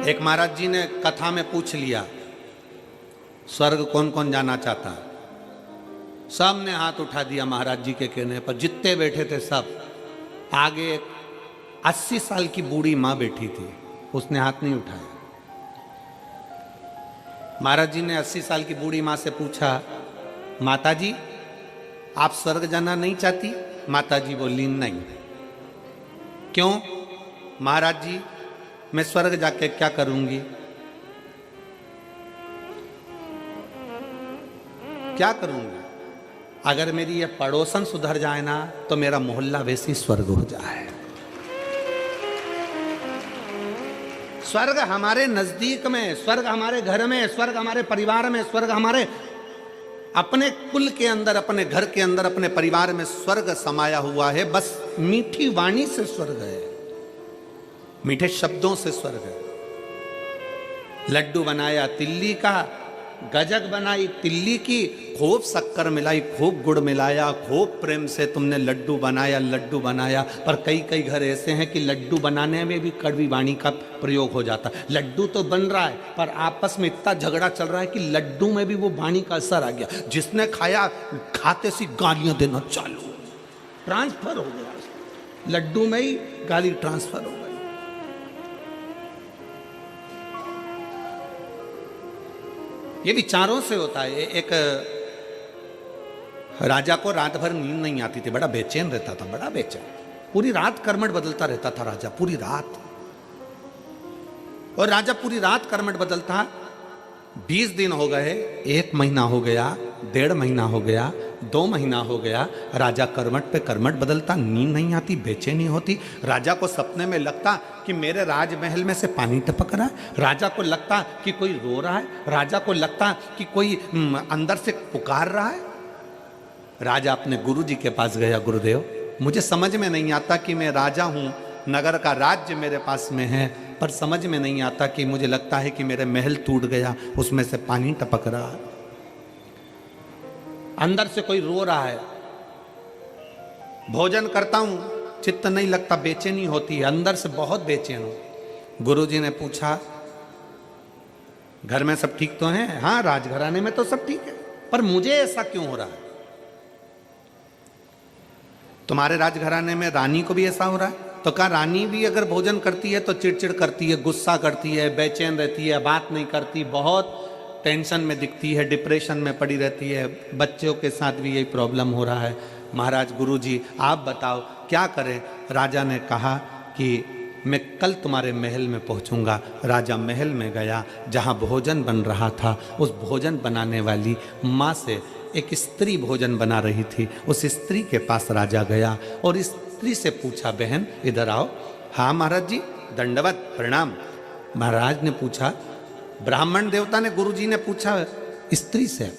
एक महाराज जी ने कथा में पूछ लिया स्वर्ग कौन कौन जाना चाहता है। सब ने हाथ उठा दिया महाराज जी के कहने पर। जितने बैठे थे सब। आगे 80 साल की बूढ़ी मां बैठी थी, उसने हाथ नहीं उठाया। महाराज जी ने 80 साल की बूढ़ी मां से पूछा, माता जी आप स्वर्ग जाना नहीं चाहती? माता जी बोली नहीं। क्यों? महाराज जी मैं स्वर्ग जाके क्या करूंगी? क्या करूंगी? अगर मेरी ये पड़ोसन सुधर जाए ना तो मेरा मोहल्ला वैसे ही स्वर्ग हो जाए। स्वर्ग हमारे नजदीक में, स्वर्ग हमारे घर में, स्वर्ग हमारे परिवार में, स्वर्ग हमारे अपने कुल के अंदर, अपने घर के अंदर, अपने परिवार में स्वर्ग समाया हुआ है। बस मीठी वाणी से स्वर्ग है, मीठे शब्दों से स्वर्ग है। लड्डू बनाया तिल्ली का, गजक बनाई तिल्ली की, खूब शक्कर मिलाई, खूब गुड़ मिलाया, खूब प्रेम से तुमने लड्डू बनाया। पर कई कई घर ऐसे हैं कि लड्डू बनाने में भी कड़वी वाणी का प्रयोग हो जाता है। लड्डू तो बन रहा है पर आपस में इतना झगड़ा चल रहा है कि लड्डू में भी वो वाणी का असर आ गया। जिसने खाया खाते सी गालियां देना चालू, ट्रांसफर हो गया, लड्डू में ही गाली ट्रांसफर हो गई। ये विचारों से होता है। एक राजा को रात भर नींद नहीं आती थी, बड़ा बेचैन रहता था, बड़ा बेचैन। पूरी रात करमट बदलता रहता था राजा, पूरी रात। और राजा पूरी रात करमट बदलता। 20 दिन हो गए, 1 महीना हो गया, 1.5 महीना हो गया, 2 महीना हो गया, राजा करमट पे करमट बदलता, नींद नहीं आती, बेचैनी होती। राजा को सपने में लगता कि मेरे राजमहल में से पानी टपक रहा है, राजा को लगता कि कोई रो रहा है, राजा को लगता कि कोई अंदर से पुकार रहा है। राजा अपने गुरुजी के पास गया, गुरुदेव मुझे समझ में नहीं आता कि मैं राजा हूं, नगर का राज्य मेरे पास में है, पर समझ में नहीं आता कि मुझे लगता है कि मेरे महल टूट गया, उसमें से पानी टपक रहा है, अंदर से कोई रो रहा है। भोजन करता हूं, चित्त नहीं लगता, बेचैनी होती है, अंदर से बहुत बेचैन हूं। गुरुजी ने पूछा घर में सब ठीक तो हैं? हाँ राजघराने में तो सब ठीक है, पर मुझे ऐसा क्यों हो रहा है? तुम्हारे राजघराने में रानी को भी ऐसा हो रहा है? तो कहा रानी भी अगर भोजन करती है तो चिड़चिड़ करती है, गुस्सा करती है, बेचैन रहती है, बात नहीं करती, बहुत टेंशन में दिखती है, डिप्रेशन में पड़ी रहती है। बच्चों के साथ भी यही प्रॉब्लम हो रहा है। महाराज गुरुजी आप बताओ क्या करें? राजा ने कहा कि मैं कल तुम्हारे महल में पहुंचूंगा। राजा महल में गया, जहां भोजन बन रहा था, उस भोजन बनाने वाली माँ से एक स्त्री भोजन बना रही थी, उस स्त्री के पास राजा गया और इस स्त्री से पूछा, बहन इधर आओ। हाँ महाराज जी, दंडवत प्रणाम। महाराज ने पूछा, ब्राह्मण देवता ने, गुरुजी ने पूछा स्त्री से,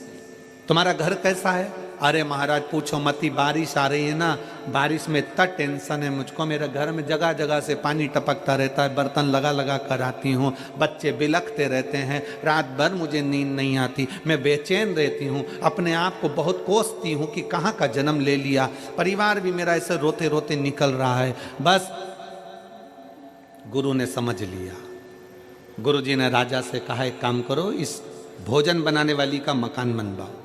तुम्हारा घर कैसा है? अरे महाराज पूछो मत ही, बारिश आ रही है ना, बारिश में इतना टेंशन है मुझको, मेरे घर में जगह जगह से पानी टपकता रहता है, बर्तन लगा लगा कर आती हूँ, बच्चे बिलखते रहते हैं, रात भर मुझे नींद नहीं आती, मैं बेचैन रहती हूँ, अपने आप को बहुत कोसती हूँ कि कहाँ का जन्म ले लिया, परिवार भी मेरा ऐसे रोते रोते निकल रहा है। बस गुरु ने समझ लिया। गुरुजी ने राजा से कहा, एक काम करो, इस भोजन बनाने वाली का मकान बनवाओ,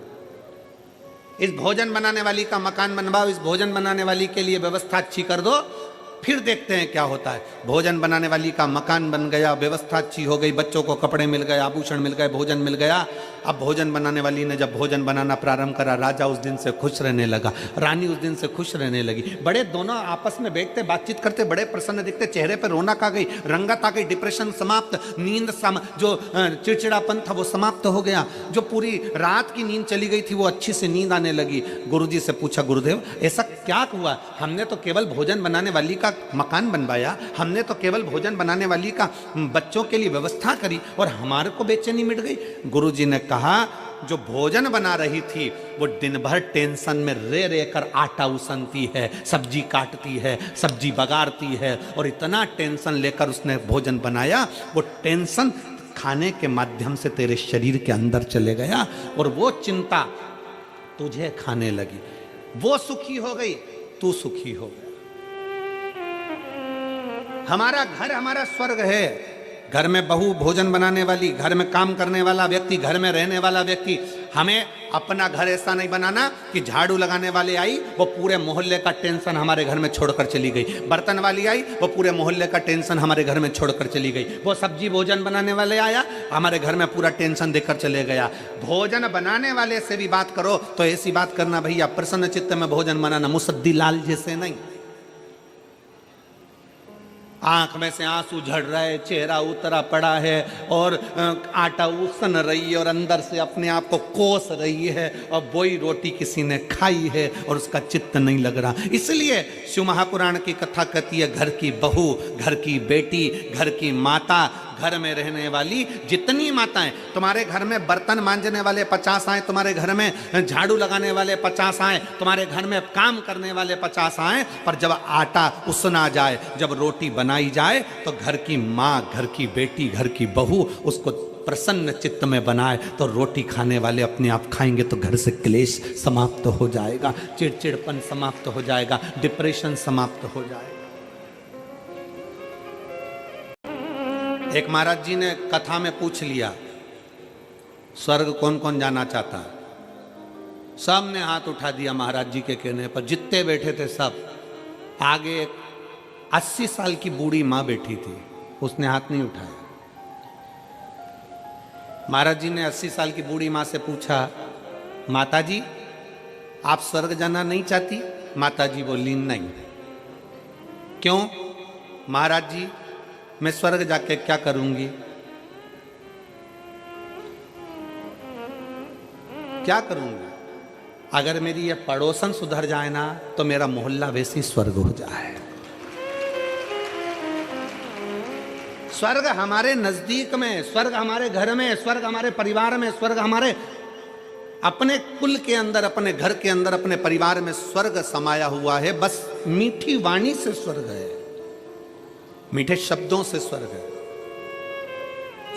इस भोजन बनाने वाली का मकान बनवाओ, इस भोजन बनाने वाली के लिए व्यवस्था अच्छी कर दो, फिर देखते हैं क्या होता है। भोजन बनाने वाली का मकान बन गया, व्यवस्था अच्छी हो गई, बच्चों को कपड़े मिल गए, आभूषण मिल गए, भोजन मिल गया। अब भोजन बनाने वाली ने जब भोजन बनाना प्रारंभ करा, राजा उस दिन से खुश रहने लगा, रानी उस दिन से खुश रहने लगी। बड़े दोनों आपस में बैठते बातचीत करते, बड़े प्रसन्न दिखते, चेहरे पर रौनक आ गई, रंगत आ गई, डिप्रेशन समाप्त, नींद जो चिड़चिड़ापन था वो समाप्त हो गया, जो पूरी रात की नींद चली गई थी वो अच्छी से नींद आने लगी। गुरुजी से पूछा, गुरुदेव ऐसा क्या हुआ? हमने तो केवल भोजन बनाने वाली का मकान बनवाया, हमने तो केवल भोजन बनाने वाली का बच्चों के लिए व्यवस्था करी और हमारे को बेचैनी मिट गई। गुरुजी ने कहा, जो भोजन बना रही थी वो दिन भर टेंशन में रे रे कर आटा उसनती है, सब्जी काटती है, सब्जी बगाड़ती है, और इतना टेंशन लेकर उसने भोजन बनाया, वो टेंशन खाने के माध्यम से तेरे शरीर के अंदर चले गया और वो चिंता तुझे खाने लगी। वो सुखी हो गई, तू सुखी हो गया। हमारा घर हमारा स्वर्ग है। घर में बहू भोजन बनाने वाली, घर में काम करने वाला व्यक्ति, घर में रहने वाला व्यक्ति, हमें अपना घर ऐसा नहीं बनाना कि झाड़ू लगाने वाली आई वो पूरे मोहल्ले का टेंशन हमारे घर में छोड़कर चली गई, बर्तन वाली आई वो पूरे मोहल्ले का टेंशन हमारे घर में छोड़कर चली गई, वो सब्जी भोजन बनाने वाले आया हमारे घर में पूरा टेंशन देकर चले गया। भोजन बनाने वाले से भी बात करो तो ऐसी बात करना भैया प्रसन्न चित्त में भोजन बनाना, मुसद्दी लाल जैसे नहीं। आंख में से आंसू झड़ रहा है, चेहरा उतरा पड़ा है और आटा उसन रही है और अंदर से अपने आप को कोस रही है और वही रोटी किसी ने खाई है और उसका चित्त नहीं लग रहा। इसलिए शिव महापुराण की कथा कहती है घर की बहू, घर की बेटी, घर की माता, घर में रहने वाली जितनी माताएं, तुम्हारे घर में बर्तन मांजने वाले 50 आए, तुम्हारे घर में झाड़ू लगाने वाले 50 आए, तुम्हारे घर में काम करने वाले 50 आए, पर जब आटा उसना जाए, जब रोटी बनाई जाए तो घर की माँ, घर की बेटी, घर की बहू उसको प्रसन्न चित्त में बनाए तो रोटी खाने वाले अपने आप खाएंगे तो घर से क्लेश समाप्त हो जाएगा, चिड़चिड़पन समाप्त हो जाएगा, डिप्रेशन समाप्त हो जाएगा। एक महाराज जी ने कथा में पूछ लिया स्वर्ग कौन कौन जाना चाहता है, सब ने हाथ उठा दिया महाराज जी के कहने पर, जितने बैठे थे सब। आगे 80 साल की बूढ़ी माँ बैठी थी, उसने हाथ नहीं उठाया। महाराज जी ने 80 साल की बूढ़ी माँ से पूछा, माता जी आप स्वर्ग जाना नहीं चाहती? माता जी बोली नहीं। क्यों? महाराज जी मैं स्वर्ग जाके क्या करूंगी? क्या करूंगी? अगर मेरी ये पड़ोसन सुधर जाए ना तो मेरा मोहल्ला वैसे ही स्वर्ग हो जाए। स्वर्ग हमारे नजदीक में, स्वर्ग हमारे घर में, स्वर्ग हमारे परिवार में, स्वर्ग हमारे अपने कुल के अंदर, अपने घर के अंदर, अपने परिवार में स्वर्ग समाया हुआ है। बस मीठी वाणी से स्वर्ग है, मीठे शब्दों से स्वर्ग है।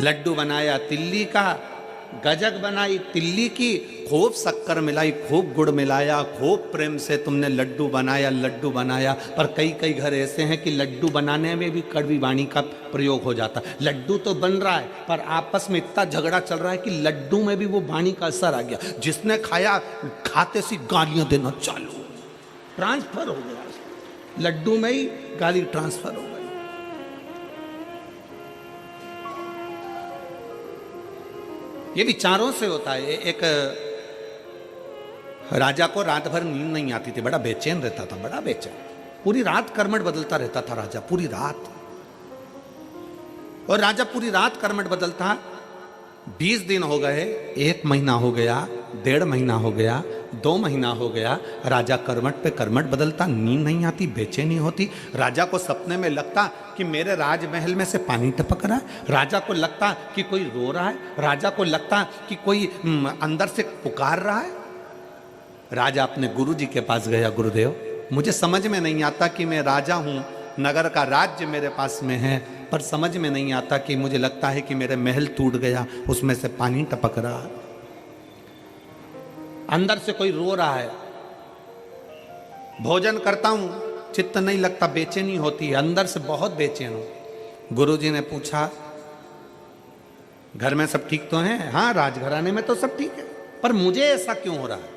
लड्डू बनाया तिल्ली का, गजक बनाई तिल्ली की, खूब शक्कर मिलाई, खूब गुड़ मिलाया, खूब प्रेम से तुमने लड्डू बनाया। पर कई कई घर ऐसे हैं कि लड्डू बनाने में भी कड़वी वाणी का प्रयोग हो जाता। लड्डू तो बन रहा है पर आपस में इतना झगड़ा चल रहा है कि लड्डू में भी वो वाणी का असर आ गया। जिसने खाया खाते सी गालियां देना चालू, ट्रांसफर हो गया, लड्डू में ही गाली ट्रांसफर हो गई। ये विचारों से होता है। एक राजा को रात भर नींद नहीं आती थी, बड़ा बेचैन रहता था, बड़ा बेचैन, पूरी रात कर्मठ बदलता रहता था राजा, पूरी रात। और राजा पूरी रात कर्मठ बदलता। 20 दिन हो गए, 1 महीना हो गया, 1.5 महीना हो गया, 2 महीना हो गया, राजा कर्मठ पे कर्मठ बदलता, नींद नहीं आती, बेचैनी होती। राजा को सपने में लगता कि मेरे राजमहल में से पानी टपक रहा है, राजा को लगता कि कोई रो रहा है, राजा को लगता कि कोई अंदर से पुकार रहा है। राजा अपने गुरुजी के पास गया, गुरुदेव मुझे समझ में नहीं आता कि मैं राजा हूं, नगर का राज्य मेरे पास में है, पर समझ में नहीं आता कि मुझे लगता है कि मेरे महल टूट गया, उसमें से पानी टपक रहा है, अंदर से कोई रो रहा है। भोजन करता हूं, चित्त नहीं लगता, बेचैनी होती है, अंदर से बहुत बेचैन हो। गुरुजी ने पूछा घर में सब ठीक तो हैं? हाँ राजघराने में तो सब ठीक है, पर मुझे ऐसा क्यों हो रहा है?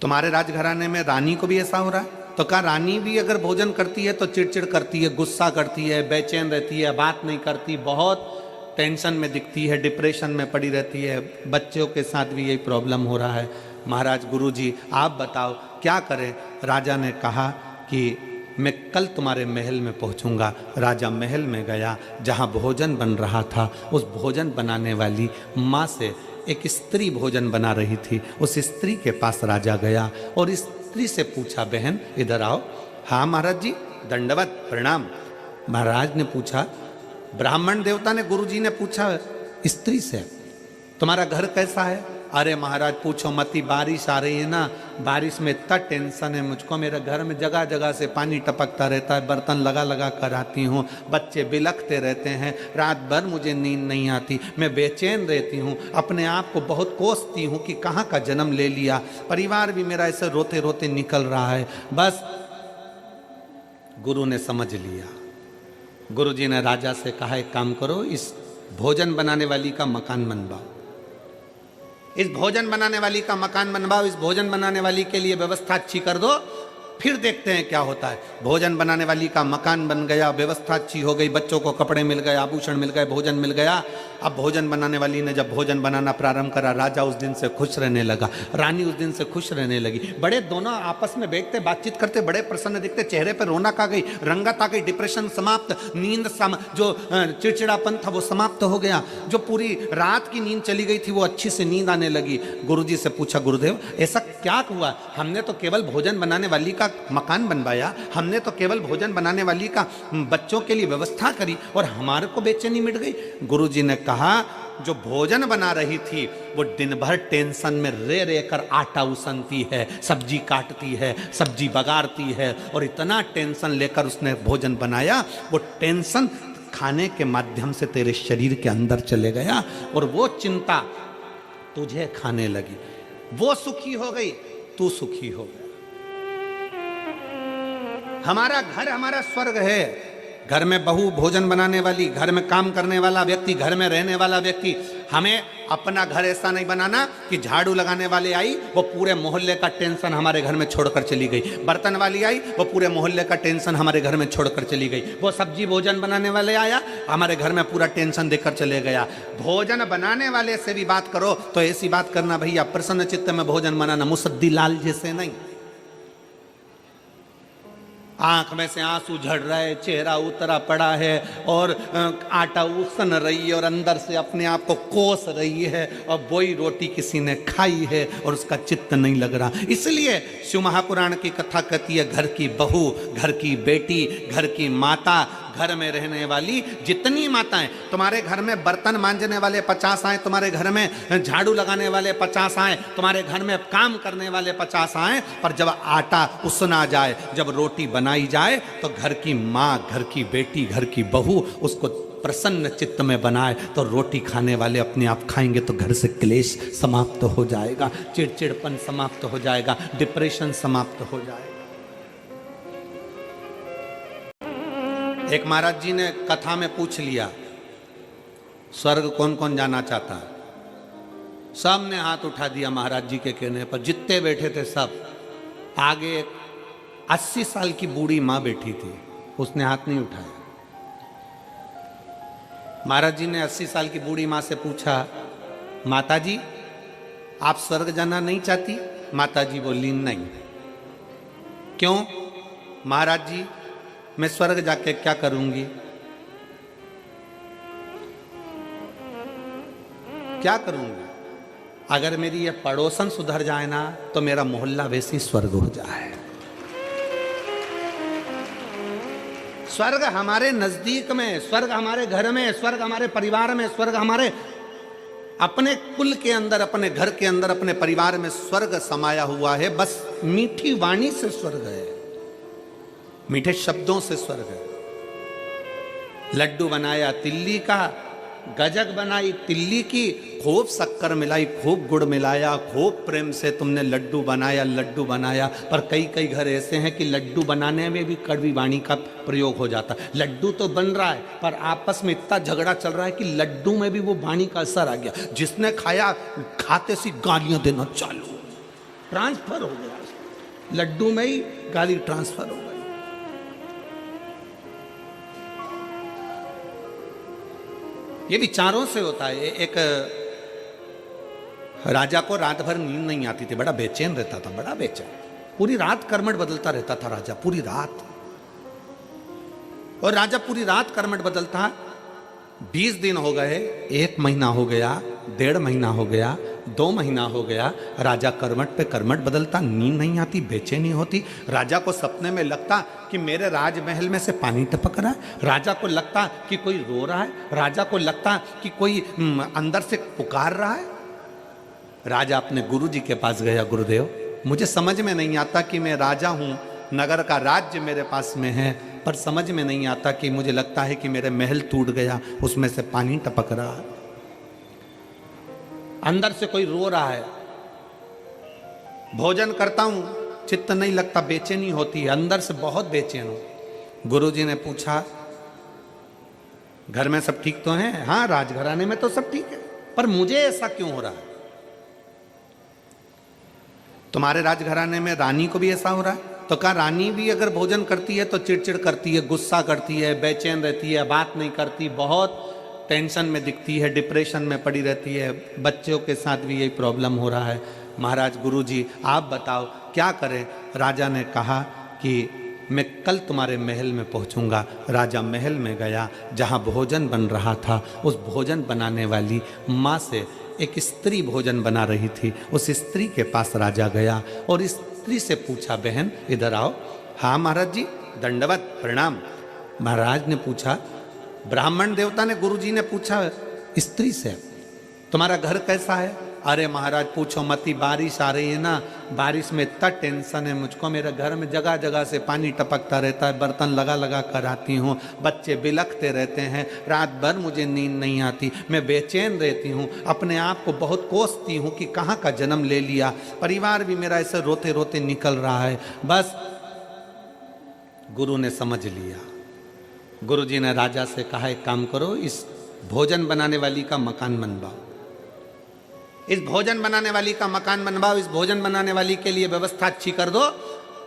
तुम्हारे राजघराने में रानी को भी ऐसा हो रहा है? तो कहा रानी भी अगर भोजन करती है तो चिड़चिड़ करती है, गुस्सा करती है, बेचैन रहती है, बात नहीं करती, बहुत टेंशन में दिखती है, डिप्रेशन में पड़ी रहती है। बच्चों के साथ भी यही प्रॉब्लम हो रहा है। महाराज गुरुजी आप बताओ क्या करें? राजा ने कहा कि मैं कल तुम्हारे महल में पहुंचूंगा। राजा महल में गया, जहां भोजन बन रहा था, उस भोजन बनाने वाली माँ से एक स्त्री भोजन बना रही थी, उस स्त्री के पास राजा गया और इस स्त्री से पूछा, बहन इधर आओ। हाँ महाराज जी, दंडवत प्रणाम। महाराज ने पूछा, ब्राह्मण देवता ने, गुरुजी ने पूछा स्त्री से, तुम्हारा घर कैसा है? अरे महाराज पूछो मती, बारिश आ रही है ना, बारिश में इतना टेंशन है मुझको, मेरे घर में जगह जगह से पानी टपकता रहता है, बर्तन लगा लगा कर आती हूँ, बच्चे बिलखते रहते हैं, रात भर मुझे नींद नहीं आती, मैं बेचैन रहती हूँ, अपने आप को बहुत कोसती हूँ कि कहाँ का जन्म ले लिया, परिवार भी मेरा ऐसे रोते रोते निकल रहा है। बस गुरु ने समझ लिया, गुरुजी ने राजा से कहा एक काम करो, इस भोजन बनाने वाली का मकान बनवाओ, इस भोजन बनाने वाली का मकान बनवाओ, इस भोजन बनाने वाली के लिए व्यवस्था अच्छी कर दो, फिर देखते हैं क्या होता है। भोजन बनाने वाली का मकान बन गया, व्यवस्था अच्छी हो गई, बच्चों को कपड़े मिल गए, आभूषण मिल गए, भोजन मिल गया। अब भोजन बनाने वाली ने जब भोजन बनाना प्रारंभ करा, राजा उस दिन से खुश रहने लगा, रानी उस दिन से खुश रहने लगी। बड़े दोनों आपस में बैठते बातचीत करते, बड़े प्रसन्न दिखते, चेहरे पर रौनक आ गई, रंगत आ गई, डिप्रेशन समाप्त, नींद जो चिड़चिड़ापन था वो समाप्त हो गया, जो पूरी रात की नींद चली गई थी वो अच्छी से नींद आने लगी। गुरुजी से पूछा, गुरुदेव ऐसा क्या हुआ? हमने तो केवल भोजन बनाने वाली का मकान बनवाया, हमने तो केवल भोजन बनाने वाली का बच्चों के लिए व्यवस्था करी और हमारे को बेचैनी मिट गई। गुरुजी ने कहा, जो भोजन बना रही थी वो दिन भर टेंशन में रे कर आटा उसनती है, सब्जी काटती है, सब्जी बगाड़ती है, और इतना टेंशन लेकर उसने भोजन बनाया, वो टेंशन खाने के माध्यम से तेरे शरीर के अंदर चले गया और वो चिंता तुझे खाने लगी। वो सुखी हो गई, तू सुखी हो गया। हमारा घर हमारा स्वर्ग है। घर में बहू भोजन बनाने वाली, घर में काम करने वाला व्यक्ति, घर में रहने वाला व्यक्ति, हमें अपना घर ऐसा नहीं बनाना कि झाड़ू लगाने वाली आई वो पूरे मोहल्ले का टेंशन हमारे घर में छोड़कर चली गई, बर्तन वाली आई वो पूरे मोहल्ले का टेंशन हमारे घर में छोड़कर चली गई, वो सब्जी भोजन बनाने वाले आया हमारे घर में पूरा टेंशन देकर चले गया। भोजन बनाने वाले से भी बात करो तो ऐसी बात करना, भैया प्रसन्न चित्त में भोजन बनाना, मुसद्दी लाल जैसे नहीं। आंख में से आंसू झड़ रहा है, चेहरा उतरा पड़ा है और आटा उसन रही है और अंदर से अपने आप को कोस रही है और वही रोटी किसी ने खाई है और उसका चित्त नहीं लग रहा। इसलिए शिव महापुराण की कथा कहती है, घर की बहू, घर की बेटी, घर की माता, घर में रहने वाली जितनी माताएं, तुम्हारे घर में बर्तन मांजने वाले 50 आए, तुम्हारे घर में झाड़ू लगाने वाले 50 आए, तुम्हारे घर में काम करने वाले 50 आए, पर जब आटा उसना जाए, जब रोटी बनाई जाए तो घर की माँ, घर की बेटी, घर की बहू उसको प्रसन्न चित्त में बनाए तो रोटी खाने वाले अपने आप खाएंगे तो घर से क्लेश समाप्त हो जाएगा, चिड़चिड़पन समाप्त हो जाएगा, डिप्रेशन समाप्त हो जाएगा। एक महाराज जी ने कथा में पूछ लिया, स्वर्ग कौन कौन जाना चाहता है? सब ने हाथ उठा दिया महाराज जी के कहने पर, जितने बैठे थे सब। आगे 80 साल की बूढ़ी माँ बैठी थी, उसने हाथ नहीं उठाया। महाराज जी ने 80 साल की बूढ़ी माँ से पूछा, माता जी आप स्वर्ग जाना नहीं चाहती? माता जी बोली नहीं। क्यों? महाराज जी मैं स्वर्ग जाके क्या करूंगी? क्या करूंगी? अगर मेरी ये पड़ोसन सुधर जाए ना तो मेरा मोहल्ला वैसे ही स्वर्ग हो जाए। स्वर्ग हमारे नजदीक में, स्वर्ग हमारे घर में, स्वर्ग हमारे परिवार में, स्वर्ग हमारे अपने कुल के अंदर, अपने घर के अंदर, अपने परिवार में स्वर्ग समाया हुआ है। बस मीठी वाणी से स्वर्ग है, मीठे शब्दों से स्वर्ग है। लड्डू बनाया तिल्ली का, गजक बनाई तिल्ली की, खूब शक्कर मिलाई, खूब गुड़ मिलाया, खूब प्रेम से तुमने लड्डू बनाया। पर कई कई घर ऐसे हैं कि लड्डू बनाने में भी कड़वी वाणी का प्रयोग हो जाता है। लड्डू तो बन रहा है पर आपस में इतना झगड़ा चल रहा है कि लड्डू में भी वो वाणी का असर आ गया। जिसने खाया खाते सी गालियां देना चालू, ट्रांसफर हो गया, लड्डू में ही गाली ट्रांसफर हो गई। ये विचारों से होता है। एक राजा को रात भर नींद नहीं आती थी, बड़ा बेचैन रहता था, बड़ा बेचैन, पूरी रात कर्मठ बदलता रहता था राजा, पूरी रात। और राजा पूरी रात कर्मठ बदलता। 20 दिन हो गए, 1 महीना हो गया, 1.5 महीना हो गया, 2 महीना हो गया, राजा कर्मठ पे कर्मठ बदलता, नींद नहीं आती, बेचैनी होती। राजा को सपने में लगता कि मेरे राजमहल में से पानी टपक रहा है, राजा को लगता कि कोई रो रहा है, राजा को लगता कि कोई अंदर से पुकार रहा है। राजा अपने गुरुजी के पास गया, गुरुदेव मुझे समझ में नहीं आता कि मैं राजा हूँ, नगर का राज्य मेरे पास में है, पर समझ में नहीं आता कि मुझे लगता है कि मेरे महल टूट गया, उसमें से पानी टपक रहा है, अंदर से कोई रो रहा है। भोजन करता हूं, चित्त नहीं लगता, बेचैनी होती है, अंदर से बहुत बेचैन हूं। गुरुजी ने पूछा, घर में सब ठीक तो है? हाँ, राजघराने में तो सब ठीक है, पर मुझे ऐसा क्यों हो रहा है? तुम्हारे राजघराने में रानी को भी ऐसा हो रहा है? तो कहा रानी भी अगर भोजन करती है तो चिड़चिड़ करती है, गुस्सा करती है, बेचैन रहती है, बात नहीं करती, बहुत टेंशन में दिखती है, डिप्रेशन में पड़ी रहती है। बच्चों के साथ भी यही प्रॉब्लम हो रहा है। महाराज गुरुजी आप बताओ क्या करें? राजा ने कहा कि मैं कल तुम्हारे महल में पहुंचूंगा। राजा महल में गया, जहां भोजन बन रहा था उस भोजन बनाने वाली माँ से एक स्त्री भोजन बना रही थी। उस स्त्री के पास राजा गया और इस स्त्री से पूछा, बहन इधर आओ। हाँ महाराज जी, दंडवत प्रणाम। महाराज ने पूछा, ब्राह्मण देवता ने, गुरुजी ने पूछा स्त्री से, तुम्हारा घर कैसा है? अरे महाराज पूछो मती, बारिश आ रही है ना, बारिश में इतना टेंशन है मुझको, मेरे घर में जगह जगह से पानी टपकता रहता है, बर्तन लगा लगा कर आती हूँ, बच्चे बिलखते रहते हैं, रात भर मुझे नींद नहीं आती, मैं बेचैन रहती हूँ, अपने आप को बहुत कोसती हूँ कि कहाँ का जन्म ले लिया, परिवार भी मेरा ऐसे रोते रोते निकल रहा है। बस गुरु ने समझ लिया। गुरुजी ने राजा से कहा, एक काम करो, इस भोजन बनाने वाली का मकान बनवाओ, इस भोजन बनाने वाली का मकान बनवाओ, इस भोजन बनाने वाली के लिए व्यवस्था अच्छी कर दो,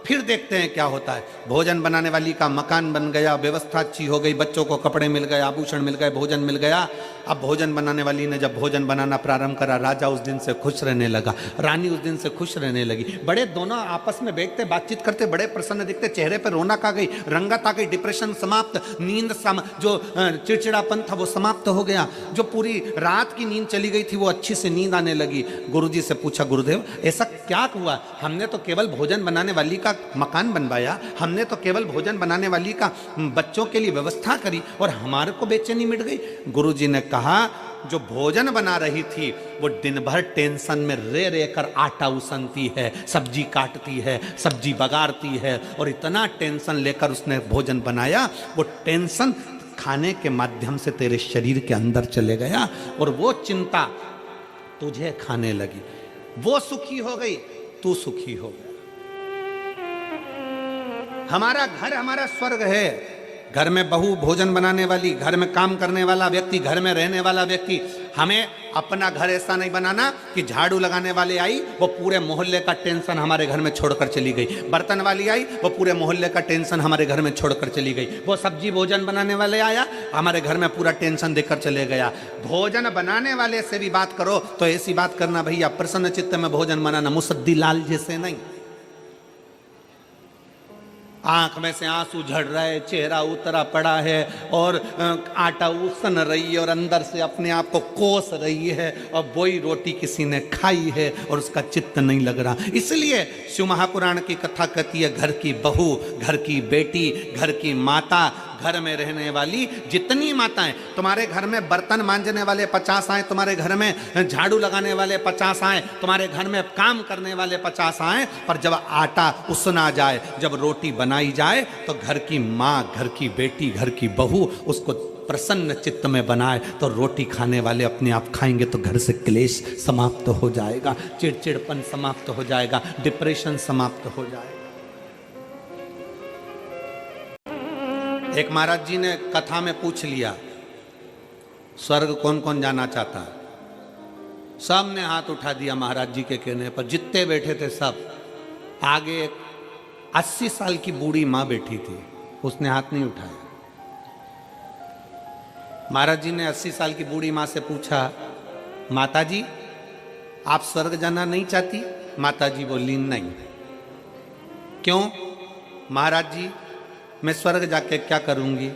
फिर देखते हैं क्या होता है। भोजन बनाने वाली का मकान बन गया, व्यवस्था अच्छी हो गई, बच्चों को कपड़े मिल गए, आभूषण मिल गए, भोजन मिल गया। अब भोजन बनाने वाली ने जब भोजन बनाना प्रारंभ करा, राजा उस दिन से खुश रहने लगा, रानी उस दिन से खुश रहने लगी। बड़े दोनों आपस में बैठते बातचीत करते, बड़े प्रसन्न दिखते, चेहरे पर रौनक आ गई, रंगत आ गई, डिप्रेशन समाप्त, नींद जो चिड़चिड़ापन था वो समाप्त हो गया, जो पूरी रात की नींद चली गई थी वो अच्छी से नींद आने लगी। गुरुजी से पूछा, गुरुदेव ऐसा क्या हुआ? हमने तो केवल भोजन बनाने वाली का मकान बनवाया, हमने तो केवल भोजन बनाने वाली का बच्चों के लिए व्यवस्था करी और हमारे को बेचैनी मिट गई। गुरुजी ने कहा, जो भोजन बना रही थी वो दिन भर टेंशन में रे कर आटा उसनती है, सब्जी काटती है, सब्जी बगाड़ती है, और इतना टेंशन लेकर उसने भोजन बनाया, वो टेंशन खाने के माध्यम से तेरे शरीर के अंदर चले गया और वो चिंता तुझे खाने लगी। वो सुखी हो गई, तू सुखी हो गया। हमारा घर हमारा स्वर्ग है। घर में बहू भोजन बनाने वाली, घर में काम करने वाला व्यक्ति, घर में रहने वाला व्यक्ति, हमें अपना घर ऐसा नहीं बनाना कि झाड़ू लगाने वाले आई वो पूरे मोहल्ले का टेंशन हमारे घर में छोड़कर चली गई, बर्तन वाली आई वो पूरे मोहल्ले का टेंशन हमारे घर में छोड़कर चली गई, वो सब्जी भोजन बनाने वाले आया हमारे घर में पूरा टेंशन देकर चले गया। भोजन बनाने वाले से भी बात करो तो ऐसी बात करना, भैया प्रसन्न चित्त में भोजन बनाना, मुसद्दी लाल जैसे नहीं। आंख में से आंसू झड़ रहा है, चेहरा उतरा पड़ा है और आटा उसन रही है और अंदर से अपने आप को कोस रही है और वही रोटी किसी ने खाई है और उसका चित्त नहीं लग रहा। इसलिए शिव महापुराण की कथा कहती है, घर की बहू, घर की बेटी, घर की माता, घर में रहने वाली जितनी माताएं, तुम्हारे घर में बर्तन मांजने वाले 50 आए, तुम्हारे घर में झाड़ू लगाने वाले 50 आए, तुम्हारे घर में काम करने वाले 50 आए, पर जब आटा उसना जाए, जब रोटी बनाई जाए तो घर की माँ, घर की बेटी, घर की बहू उसको प्रसन्न चित्त में बनाए तो रोटी खाने वाले अपने आप खाएंगे तो घर से क्लेश समाप्त हो जाएगा, चिड़चिड़पन समाप्त हो जाएगा, डिप्रेशन समाप्त हो जाएगा। एक महाराज जी ने कथा में पूछ लिया, स्वर्ग कौन कौन जाना चाहता है? सब ने हाथ उठा दिया महाराज जी के कहने पर, जितने बैठे थे सब। आगे 80 साल की बूढ़ी माँ बैठी थी, उसने हाथ नहीं उठाया। महाराज जी ने 80 साल की बूढ़ी माँ से पूछा, माता जी आप स्वर्ग जाना नहीं चाहती? माता जी बोली नहीं। क्यों? महाराज जी मैं स्वर्ग जाके क्या करूंगी?